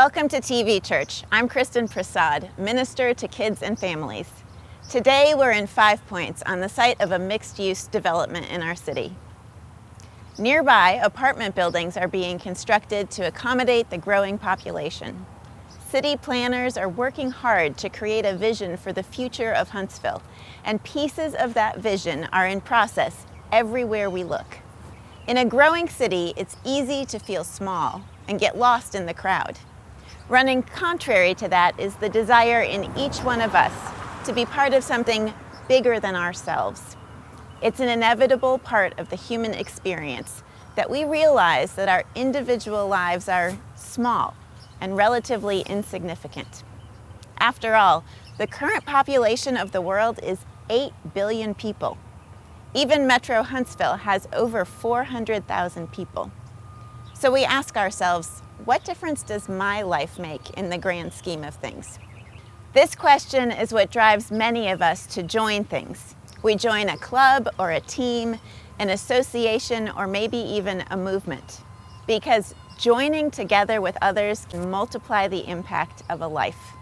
Welcome to TV Church. I'm Kristen Prasad, minister to kids and families. Today we're in 5 Points on the site of a mixed-use development in our city. Nearby, apartment buildings are being constructed to accommodate the growing population. City planners are working hard to create a vision for the future of Huntsville, and pieces of that vision are in process everywhere we look. In a growing city, it's easy to feel small and get lost in the crowd. Running contrary to that is the desire in each one of us to be part of something bigger than ourselves. It's an inevitable part of the human experience that we realize that our individual lives are small and relatively insignificant. After all, the current population of the world is 8 billion people. Even Metro Huntsville has over 400,000 people. So we ask ourselves, what difference does my life make in the grand scheme of things? This question is what drives many of us to join things. We join a club or a team, an association, or maybe even a movement, because joining together with others can multiply the impact of a life.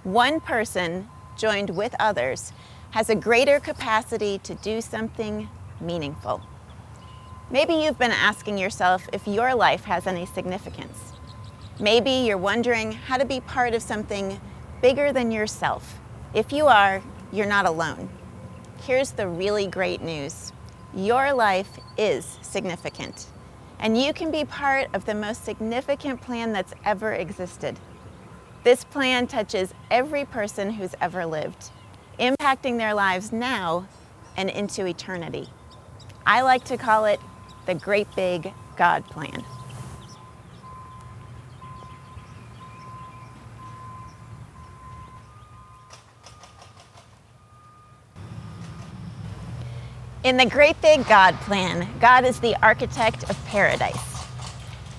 One person joined with others has a greater capacity to do something meaningful. Maybe you've been asking yourself if your life has any significance. Maybe you're wondering how to be part of something bigger than yourself. If you are, you're not alone. Here's the really great news. Your life is significant, and you can be part of the most significant plan that's ever existed. This plan touches every person who's ever lived, impacting their lives now and into eternity. I like to call it the Great Big God Plan. In the Great Big God Plan, God is the architect of paradise.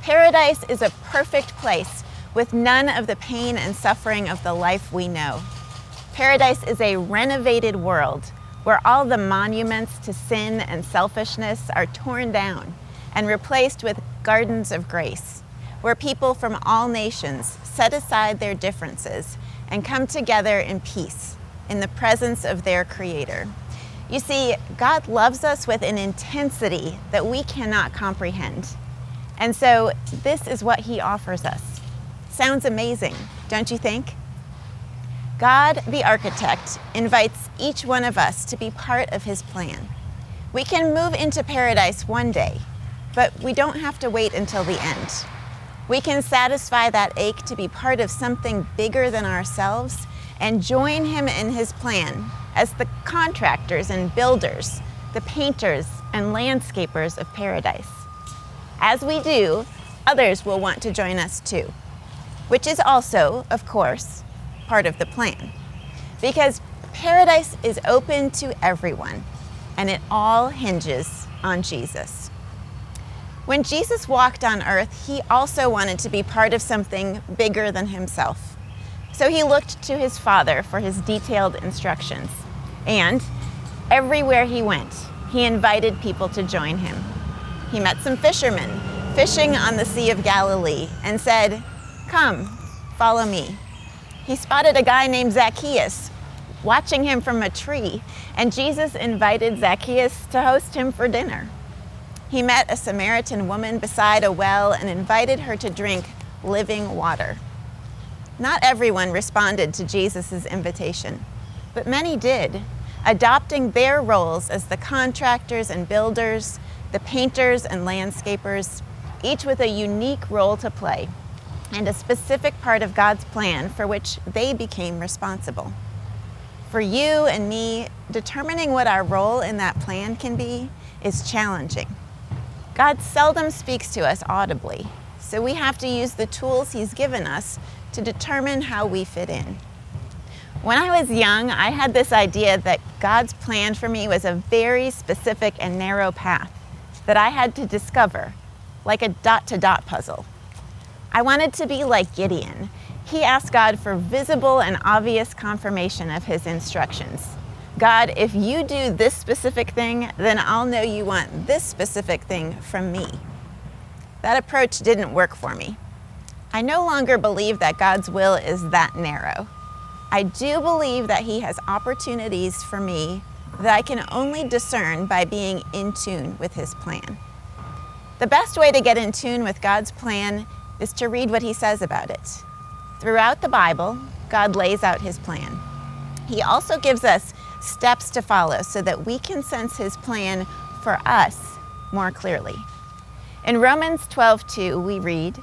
Paradise is a perfect place with none of the pain and suffering of the life we know. Paradise is a renovated world where all the monuments to sin and selfishness are torn down and replaced with gardens of grace, where people from all nations set aside their differences and come together in peace in the presence of their Creator. You see, God loves us with an intensity that we cannot comprehend. And so this is what He offers us. Sounds amazing, don't you think? God, the architect, invites each one of us to be part of His plan. We can move into paradise one day, but we don't have to wait until the end. We can satisfy that ache to be part of something bigger than ourselves and join Him in His plan as the contractors and builders, the painters and landscapers of paradise. As we do, others will want to join us too, which is also, of course, part of the plan. Because paradise is open to everyone, and it all hinges on Jesus. When Jesus walked on earth, He also wanted to be part of something bigger than Himself. So He looked to His Father for His detailed instructions. And everywhere He went, He invited people to join Him. He met some fishermen fishing on the Sea of Galilee and said, "Come, follow me." He spotted a guy named Zacchaeus watching him from a tree, and Jesus invited Zacchaeus to host him for dinner. He met a Samaritan woman beside a well and invited her to drink living water. Not everyone responded to Jesus' invitation, but many did, adopting their roles as the contractors and builders, the painters and landscapers, each with a unique role to play and a specific part of God's plan for which they became responsible. For you and me, determining what our role in that plan can be is challenging. God seldom speaks to us audibly, so we have to use the tools He's given us to determine how we fit in. When I was young, I had this idea that God's plan for me was a very specific and narrow path that I had to discover, like a dot-to-dot puzzle. I wanted to be like Gideon. He asked God for visible and obvious confirmation of His instructions. God, if you do this specific thing, then I'll know you want this specific thing from me. That approach didn't work for me. I no longer believe that God's will is that narrow. I do believe that He has opportunities for me that I can only discern by being in tune with His plan. The best way to get in tune with God's plan is to read what He says about it. Throughout the Bible, God lays out His plan. He also gives us steps to follow so that we can sense His plan for us more clearly. In Romans 12:2, we read,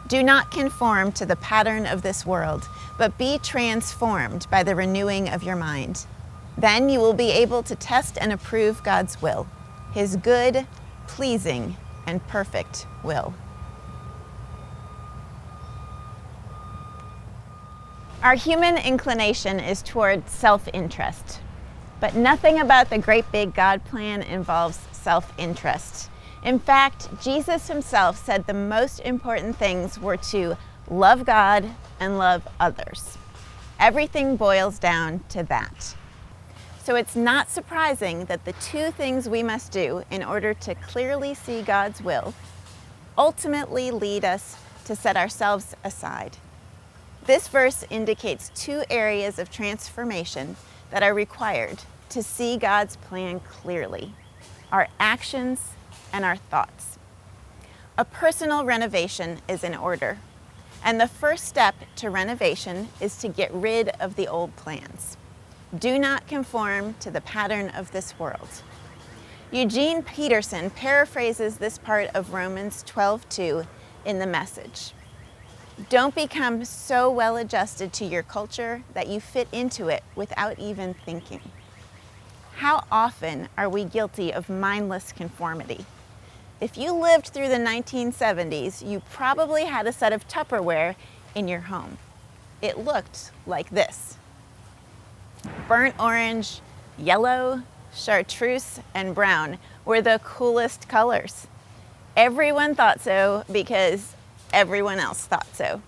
"Do not conform to the pattern of this world, but be transformed by the renewing of your mind. Then you will be able to test and approve God's will, His good, pleasing, and perfect will." Our human inclination is toward self-interest, but nothing about the great big God plan involves self-interest. In fact, Jesus Himself said the most important things were to love God and love others. Everything boils down to that. So it's not surprising that the two things we must do in order to clearly see God's will ultimately lead us to set ourselves aside. This verse indicates two areas of transformation that are required to see God's plan clearly: our actions and our thoughts. A personal renovation is in order, and the first step to renovation is to get rid of the old plans. Do not conform to the pattern of this world. Eugene Peterson paraphrases this part of Romans 12:2 in the Message. Don't become so well adjusted to your culture that you fit into it without even thinking. How often are we guilty of mindless conformity? If you lived through the 1970s, you probably had a set of Tupperware in your home. It looked like this. Burnt orange, yellow, chartreuse, and brown were the coolest colors. Everyone thought so because everyone else thought so.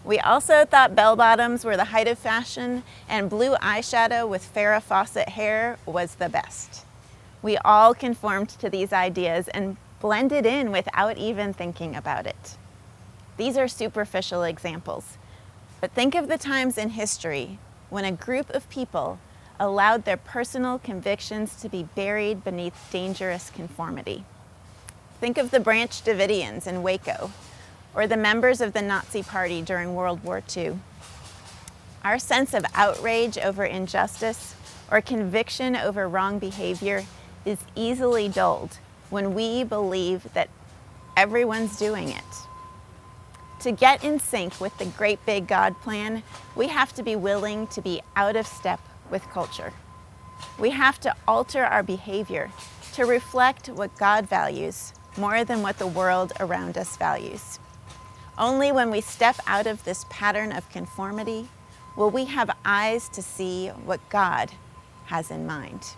We also thought bell-bottoms were the height of fashion, and blue eyeshadow with Farrah Fawcett hair was the best. We all conformed to these ideas and blended in without even thinking about it. These are superficial examples, but think of the times in history when a group of people allowed their personal convictions to be buried beneath dangerous conformity. Think of the Branch Davidians in Waco, or the members of the Nazi Party during World War II. Our sense of outrage over injustice or conviction over wrong behavior is easily dulled when we believe that everyone's doing it. To get in sync with the great big God plan, we have to be willing to be out of step with culture. We have to alter our behavior to reflect what God values more than what the world around us values. Only when we step out of this pattern of conformity will we have eyes to see what God has in mind.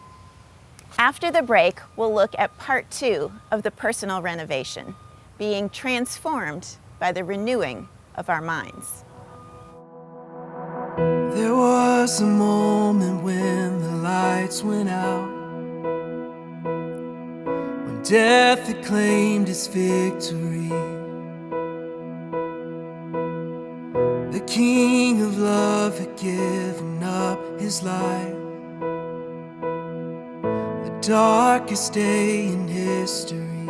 After the break, we'll look at part 2 of the personal renovation, being transformed by the renewing of our minds. There was a moment when the lights went out, when death had claimed its victory. The King of Love had given up His life, the darkest day in history.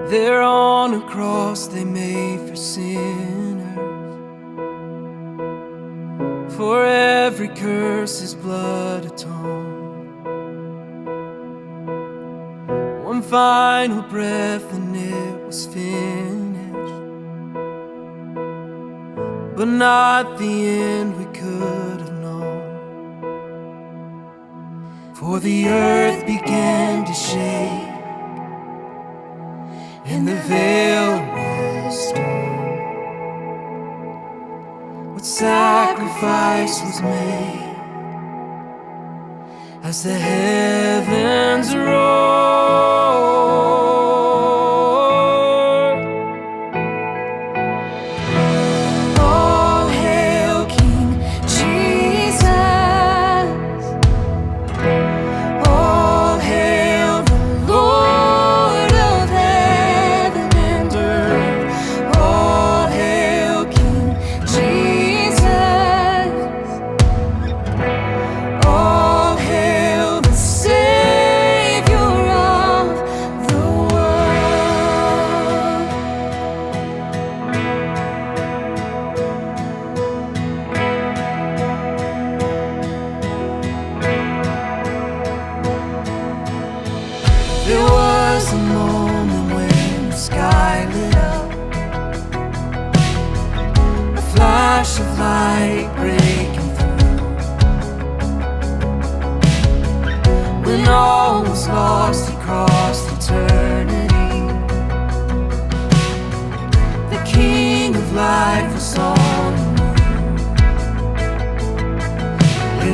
There on a cross they made for sinners, for every curse His blood atoned. One final breath and it was finished, but not the end we could have known. For the earth began to shake, and the veil was torn. What sacrifice was made as the heavens roared. All hail King Jesus, all hail the Lord of heaven and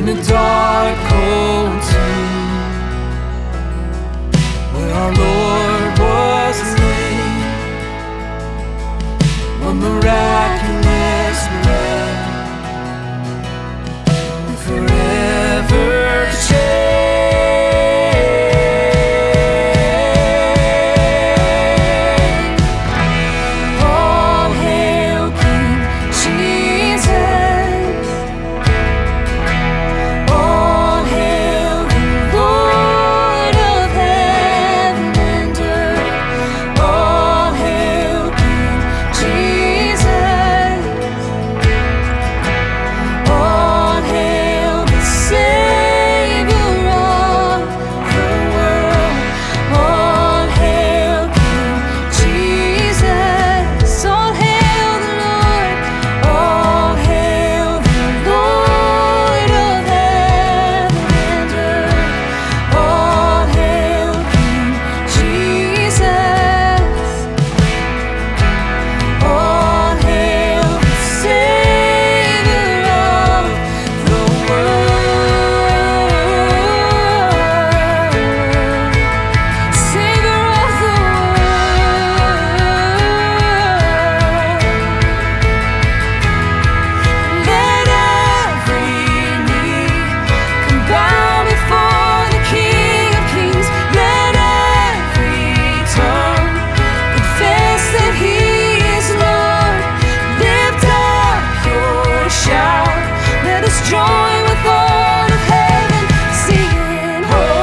a dark, cold tomb where our Lord was laid, one miraculous breath will forever change. All hail King Jesus. All hail the Lord of heaven and earth. All hail King Jesus. All hail the Savior of the world. All hail King Jesus. All hail the Lord. All hail the Lord of heaven and earth. All hail King Jesus. All hail the Savior of the world. Savior of the world. Let every knee come bow before the King of Kings. Let every tongue confess that He is Lord. Lift up your shout. Let us join with all of heaven, singing holy.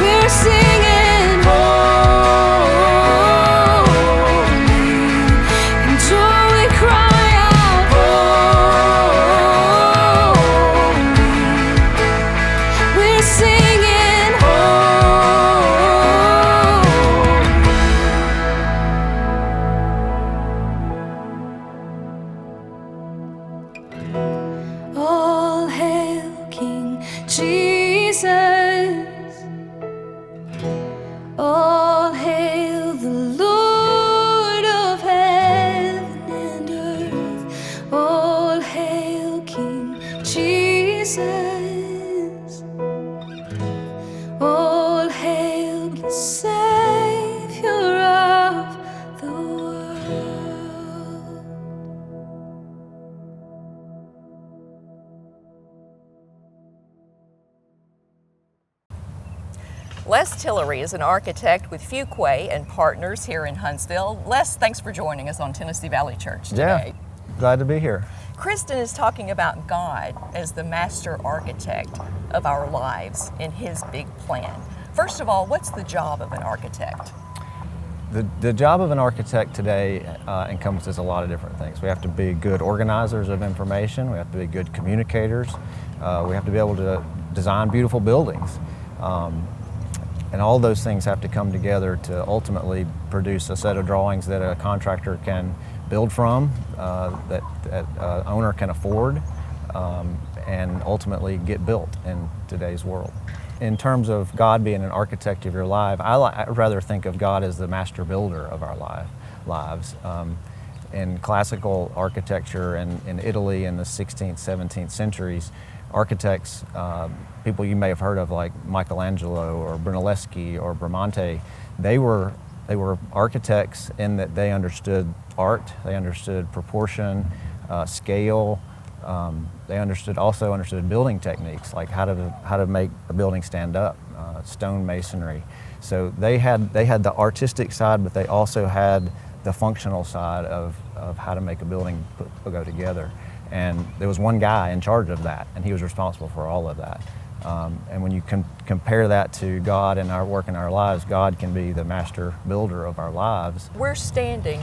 We're singing holy, and joy we cry out holy. We're singing holy. All hail King Jesus. All hail the Lord of heaven and earth. All hail King Jesus. All hail the Savior of the world. Les Tillery is an architect with Fuquay and Partners here in Huntsville. Les, thanks for joining us on Tennessee Valley Church today. Yeah, glad to be here. Kristen is talking about God as the master architect of our lives in His big plan. First of all, what's the job of an architect? The job of an architect today encompasses a lot of different things. We have to be good organizers of information. We have to be good communicators. We have to be able to design beautiful buildings. And all those things have to come together to ultimately produce a set of drawings that a contractor can build from, that an owner can afford, and ultimately get built in today's world. In terms of God being an architect of your life, I'd rather think of God as the master builder of our lives. In classical architecture in Italy in the 16th, 17th centuries, architects, people you may have heard of like Michelangelo or Brunelleschi or Bramante, they were architects in that they understood art, they understood proportion, scale, they also understood building techniques, like how to make a building stand up, stone masonry. So they had the artistic side, but they also had the functional side of how to make a building go together. And there was one guy in charge of that, and he was responsible for all of that. And when you compare that to God and our work in our lives, God can be the master builder of our lives. We're standing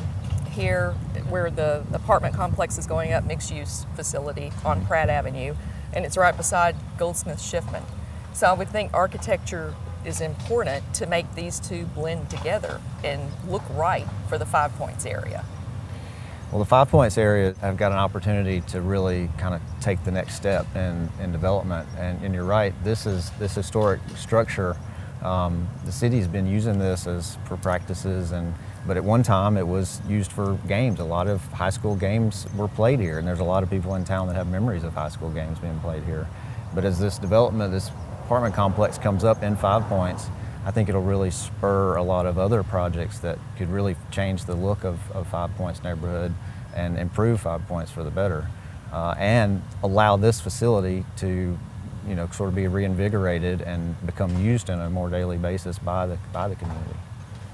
here where the apartment complex is going up, mixed-use facility on Pratt Avenue, and it's right beside Goldsmith Schiffman. So I would think architecture is important to make these two blend together and look right for the 5 Points area. Well, the 5 Points area have got an opportunity to really kind of take the next step in development. And you're right, this historic structure, the city's been using this for practices and But at one time, it was used for games. A lot of high school games were played here, and there's a lot of people in town that have memories of high school games being played here. But as this development, this apartment complex comes up in 5 Points, I think it'll really spur a lot of other projects that could really change the look of 5 Points neighborhood and improve 5 Points for the better, and allow this facility to, sort of be reinvigorated and become used on a more daily basis by the community.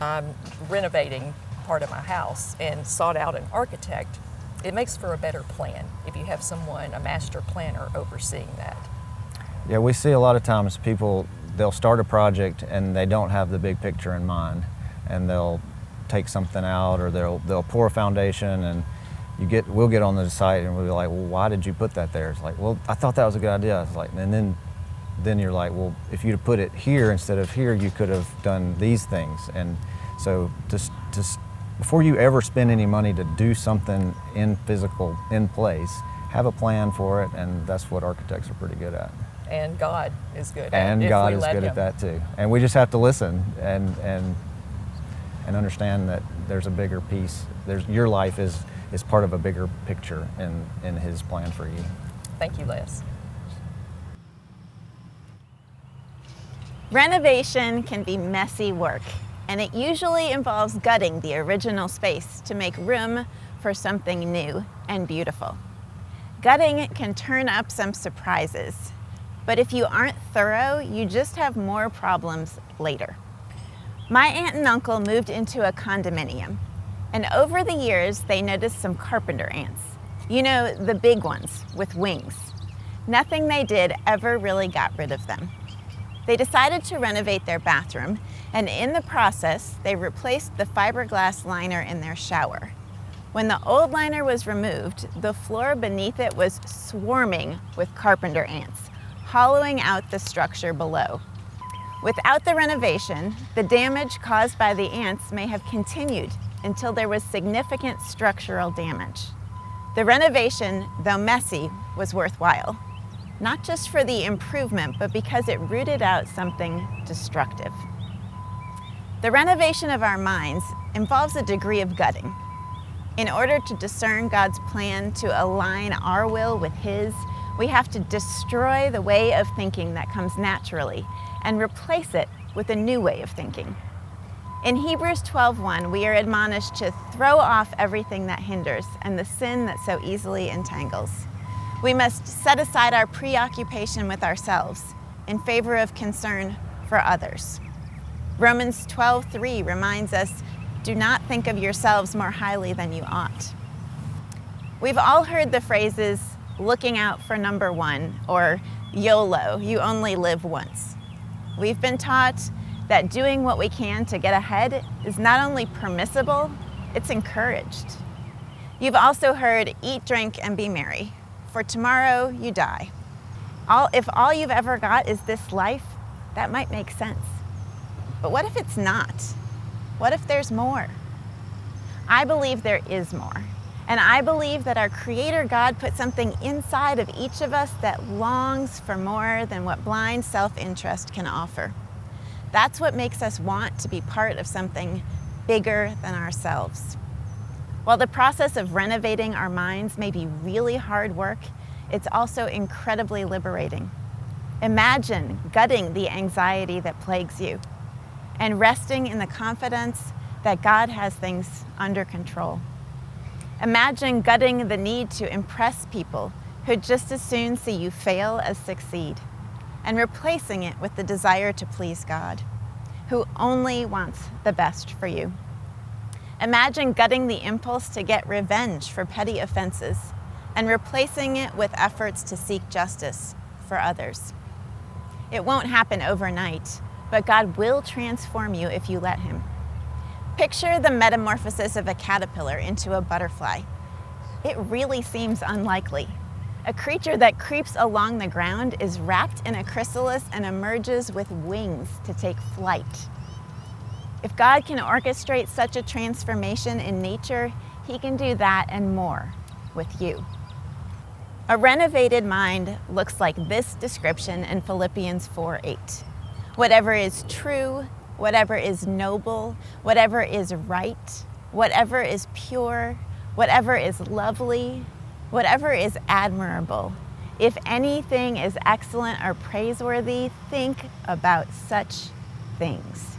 I'm renovating part of my house and sought out an architect. It makes for a better plan if you have someone, a master planner, overseeing that. Yeah, we see a lot of times people, they'll start a project and they don't have the big picture in mind, and they'll take something out, or they'll pour a foundation, and we'll get on the site and we'll be like, well, why did you put that there? It's like, well, I thought that was a good idea. It's like, and then you're like, well, if you'd have put it here instead of here, you could have done these things. And so just before you ever spend any money to do something in place, have a plan for it, and that's what architects are pretty good at. And God is good at it. And if God we is let good him. at that too. And we just have to listen and understand that there's a bigger piece. Your life is part of a bigger picture in His plan for you. Thank you, Les. Renovation can be messy work, and it usually involves gutting the original space to make room for something new and beautiful. Gutting can turn up some surprises, but if you aren't thorough, you just have more problems later. My aunt and uncle moved into a condominium, and over the years, they noticed some carpenter ants. The big ones with wings. Nothing they did ever really got rid of them. They decided to renovate their bathroom, and in the process, they replaced the fiberglass liner in their shower. When the old liner was removed, the floor beneath it was swarming with carpenter ants, hollowing out the structure below. Without the renovation, the damage caused by the ants may have continued until there was significant structural damage. The renovation, though messy, was worthwhile. Not just for the improvement, but because it rooted out something destructive. The renovation of our minds involves a degree of gutting. In order to discern God's plan to align our will with His, we have to destroy the way of thinking that comes naturally and replace it with a new way of thinking. In Hebrews 12:1, we are admonished to throw off everything that hinders and the sin that so easily entangles. We must set aside our preoccupation with ourselves in favor of concern for others. Romans 12:3 reminds us, do not think of yourselves more highly than you ought. We've all heard the phrases, looking out for number one, or YOLO, you only live once. We've been taught that doing what we can to get ahead is not only permissible, it's encouraged. You've also heard, eat, drink, and be merry, for tomorrow you die. If all you've ever got is this life, that might make sense. But what if it's not? What if there's more? I believe there is more. And I believe that our Creator God put something inside of each of us that longs for more than what blind self-interest can offer. That's what makes us want to be part of something bigger than ourselves. While the process of renovating our minds may be really hard work, it's also incredibly liberating. Imagine gutting the anxiety that plagues you and resting in the confidence that God has things under control. Imagine gutting the need to impress people who'd just as soon see you fail as succeed, and replacing it with the desire to please God, who only wants the best for you. Imagine gutting the impulse to get revenge for petty offenses and replacing it with efforts to seek justice for others. It won't happen overnight, but God will transform you if you let Him. Picture the metamorphosis of a caterpillar into a butterfly. It really seems unlikely. A creature that creeps along the ground is wrapped in a chrysalis and emerges with wings to take flight. If God can orchestrate such a transformation in nature, He can do that and more with you. A renovated mind looks like this description in Philippians 4:8. Whatever is true, whatever is noble, whatever is right, whatever is pure, whatever is lovely, whatever is admirable, if anything is excellent or praiseworthy, think about such things.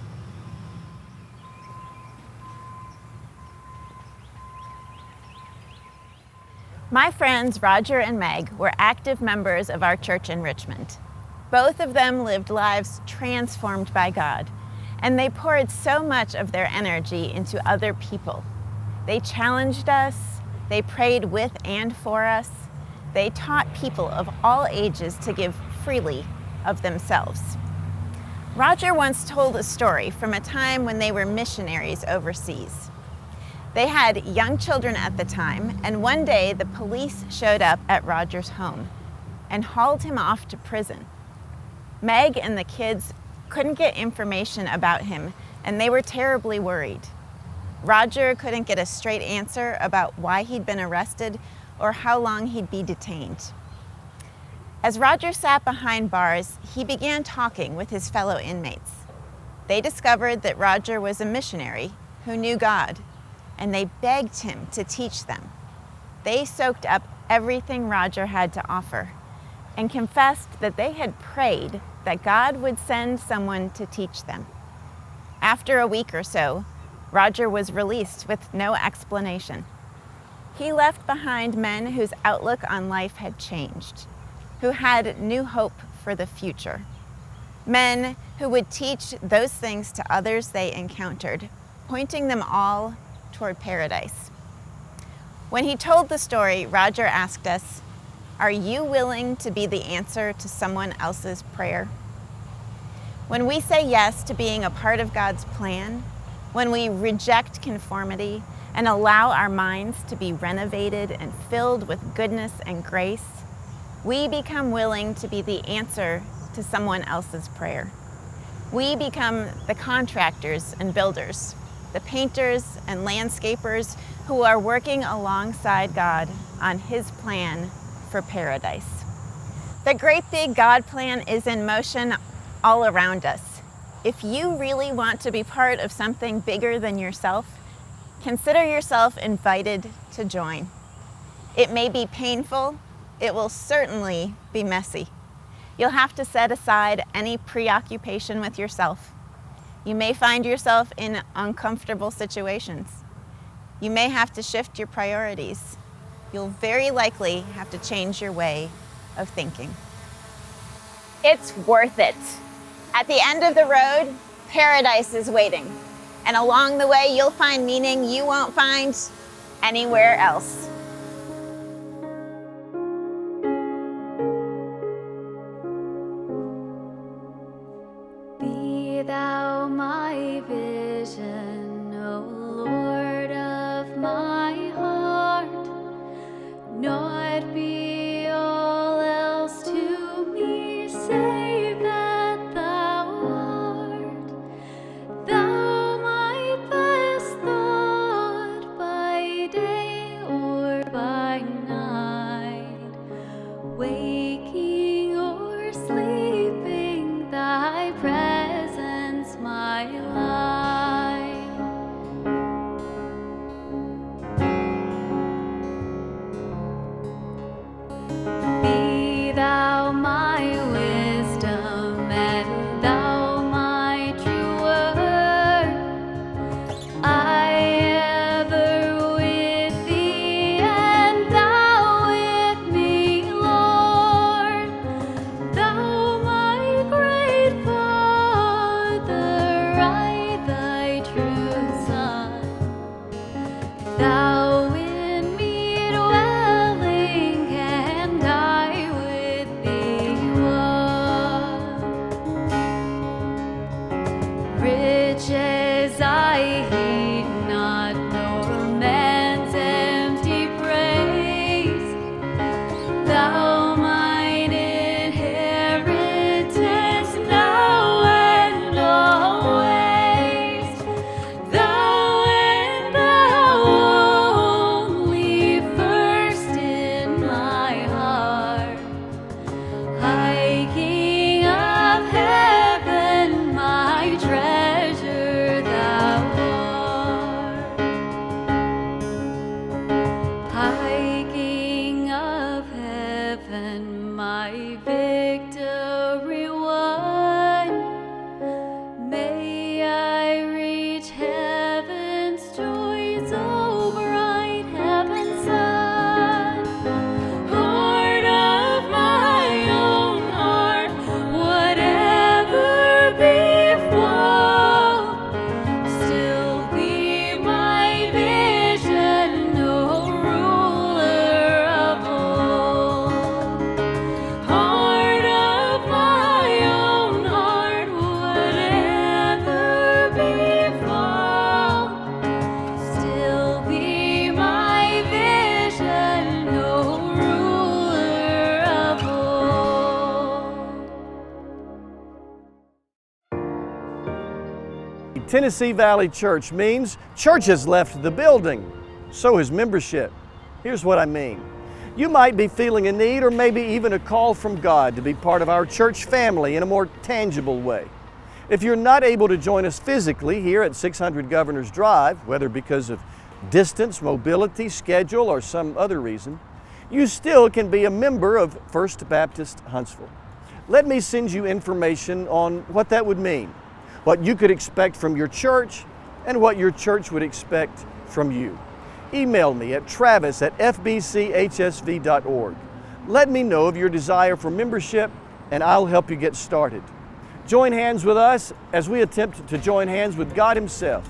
My friends Roger and Meg were active members of our church in Richmond. Both of them lived lives transformed by God, and they poured so much of their energy into other people. They challenged us, they prayed with and for us, they taught people of all ages to give freely of themselves. Roger once told a story from a time when they were missionaries overseas. They had young children at the time, and one day the police showed up at Roger's home and hauled him off to prison. Meg and the kids couldn't get information about him, and they were terribly worried. Roger couldn't get a straight answer about why he'd been arrested or how long he'd be detained. As Roger sat behind bars, he began talking with his fellow inmates. They discovered that Roger was a missionary who knew God, and they begged him to teach them. They soaked up everything Roger had to offer and confessed that they had prayed that God would send someone to teach them. After a week or so, Roger was released with no explanation. He left behind men whose outlook on life had changed, who had new hope for the future. Men who would teach those things to others they encountered, pointing them all toward paradise. When he told the story, Roger asked us, "Are you willing to be the answer to someone else's prayer?" When we say yes to being a part of God's plan, when we reject conformity and allow our minds to be renovated and filled with goodness and grace, we become willing to be the answer to someone else's prayer. We become the contractors and builders, the painters and landscapers who are working alongside God on His plan for paradise. The great big God plan is in motion all around us. If you really want to be part of something bigger than yourself, consider yourself invited to join. It may be painful, it will certainly be messy. You'll have to set aside any preoccupation with yourself. You may find yourself in uncomfortable situations. You may have to shift your priorities. You'll very likely have to change your way of thinking. It's worth it. At the end of the road, paradise is waiting. And along the way, you'll find meaning you won't find anywhere else. Be thou my vision, O Lord of my heart, not be all else to me, save that thou art. Thou my best thought by day or Hiking of heaven, my victory won. May I reach heaven's joys, oh bright heaven's sun. Heart of my own heart, whatever befall, still be my vision, no ruler of all. Heart of my own heart, whatever befall, still be my vision, no ruler of all. Tennessee Valley Church means church has left the building, so has membership. Here's what I mean. You might be feeling a need or maybe even a call from God to be part of our church family in a more tangible way. If you're not able to join us physically here at 600 Governors Drive, whether because of distance, mobility, schedule, or some other reason, you still can be a member of First Baptist Huntsville. Let me send you information on what that would mean, what you could expect from your church, and what your church would expect from you. Email me at travis@fbchsv.org. Let me know of your desire for membership, and I'll help you get started. Join hands with us as we attempt to join hands with God Himself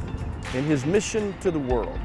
in His mission to the world.